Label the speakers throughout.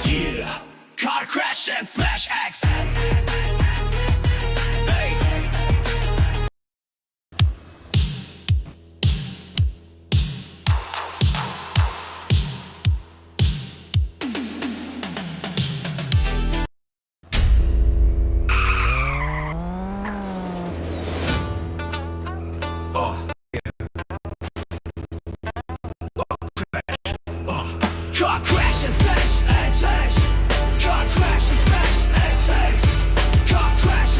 Speaker 1: Yeah, car crash and smash X. Hey. Car crash and smash X. Car crash and smash X. Car crash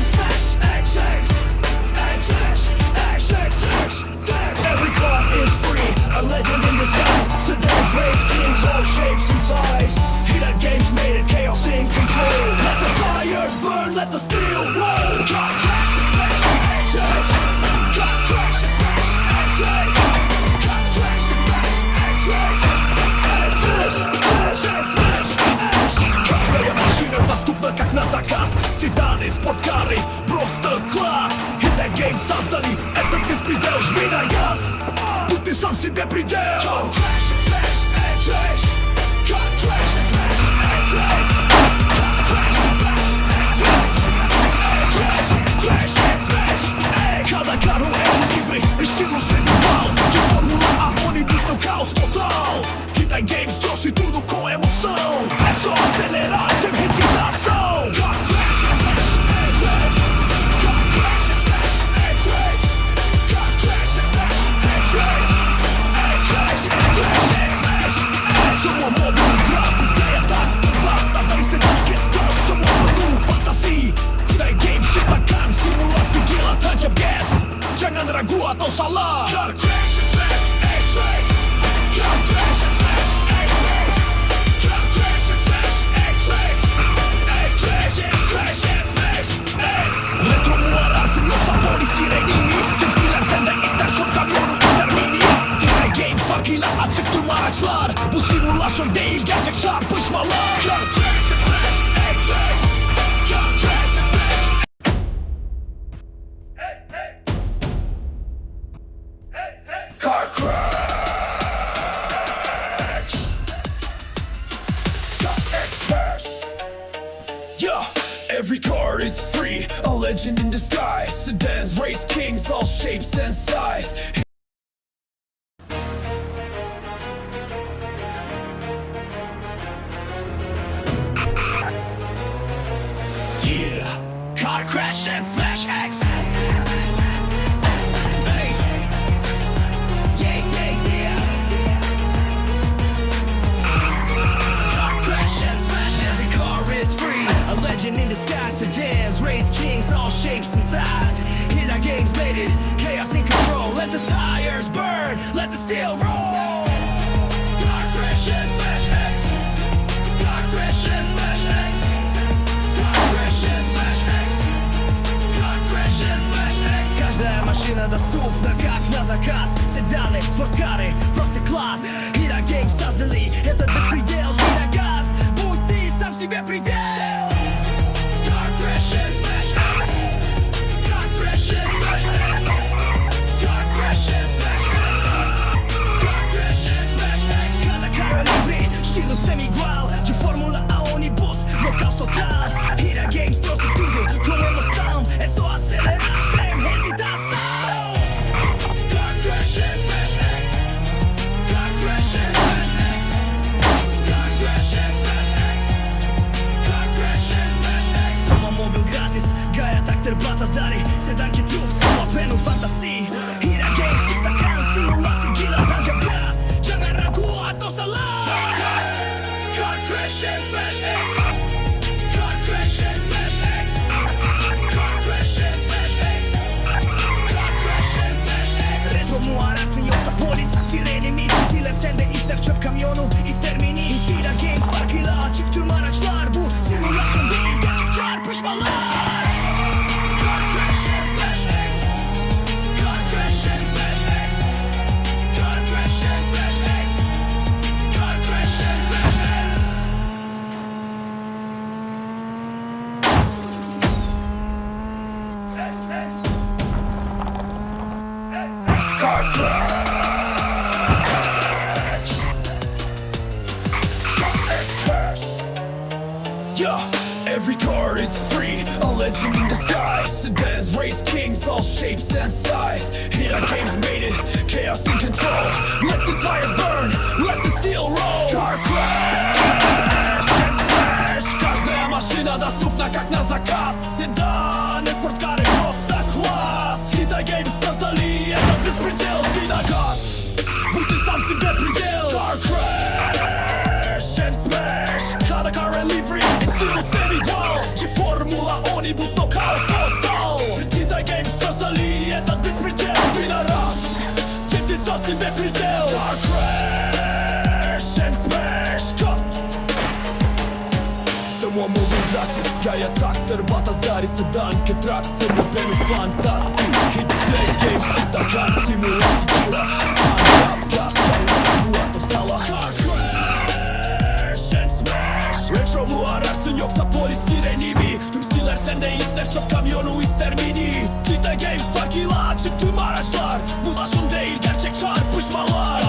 Speaker 1: and smash X. Every car is free, a legend in disguise. Sedans, race kings, all shapes and size. Hidden games made it, chaos in control. Let the tires burn, let the steel roll. Car crash and smash X. Car crash and smash X. Car crash and smash X. Каждая машина доступна как на заказ. Седаны, спорткары, просто класс. Hidden Games создали этот беспредел. Жми на газ, будь ты сам себе предел. Car crash and smash X. Car crash and smash X. Car crash and smash X. Crash and smash. Cada carro é livre, estilo semi-igual. De Fórmula a ônibus no caos total. Hidden Games trouxe tudo com emoção. É só acelerar sem hesitação. Car crash and smash X. Car crash and smash X. Car crash and smash X. Crash and smash. Somos móvel grátis, greia tak plata. Zdaj se takie to, somos penuh fantasi. Hidden Games ciptakan simulasi gila tancap gas. Jangan ragu atau salah. Car crash and smash X. Car crash and smash X. Car crash and smash X. Crash and smash. Retromuorar signor sapori sirenini. Tüm stiller sende ister çok kamyonu ister mini. Hidden Games farkıyla açık tüm araçlar. Bu simülasyon değil gerçek çarpışmalar. Car crash and smash X. Car crash and smash. Car crash. Yeah, every car is free, a legend in disguise. Sedans, race kings, all shapes and size. Yeah, car crash and smash X. Hey. Yeah. Car crash and smash. Every car is free, a legend in disguise. Sedans, race kings, all shapes and size. Hidden Games made it, chaos in control. Let the tires burn, let the steel roll. Car crash and smash X. Car crash and smash X. Car crash and smash X. Car crash and smash X. Каждая машина доступна как на заказ. Седаны, спорткары, просто класс. Hidden Games создали этот беспредел. Жми на газ, будь ты сам себе предел. Car crash and smash X. Car crash and smash X. Car crash and smash X. Car crash and smash X. Cada carro livre, estilo semi-igual. De Fórmula a ônibus, no caos total. Hidden Games trouxe tudo com emoção. É só acelerar sem hesitação. Car crash and smash X. Car crash and smash X. Car crash and smash X. Car crash and smash X. Самомобил гратис, gaia tak terbata zdali. Sedanki trup, sama penuh fantasi. Hidden Games ciptakan simulasi gila tancap gas. Jangan ragu atau salah. Car crash and smash X. Car crash and smash X. Car crash and smash X. Car crash and smash X. Retromuorar signor sapori sirenimi. Tüm stiller sende ister çöp kamyonu ister mini. Hidden Games farkıyla açık tüm araçlar. Bu simülasyon değil gerçek çarpışmalar. Car crash and smash X. Car crash and smash X. Car crash and smash X. Car crash and smash X. Car crash. Yeah, every car is free, a legend in disguise. Sedans, race kings, all shapes and size. Hit our games made it, chaos in control. Let the tires burn, let the steel roll. Car crash and smash. Każda maszyna dostępna jak na zakaz. Sedany, sportkary, prosta klas. Hitaj games создали этот беспредел. Жми на газ, будь ты сам себе предел. Car crash and smash. Cada car and livery, estilo semi-qual. Ci формула Onibus, но хаос total. Hitaj games создали этот беспредел. Жми на раз, теперь ты сам себе предел. Car crash and smash. Само мога gratis, я трактор, бата здари седанки, трак се любени фантаси. Hitaj games, Citagan, simulacji góra. Fan, rap, gaz, ciągle była to sala. Car crash and smash. Retro mu ararsın yoksa polis sirenimi. Tüm stiller sende, ister çöp kamyonu ister mini. Hitaj games farkıyla çık tüm araçlar. Bu zaşım değil gerçek çarpışmalar.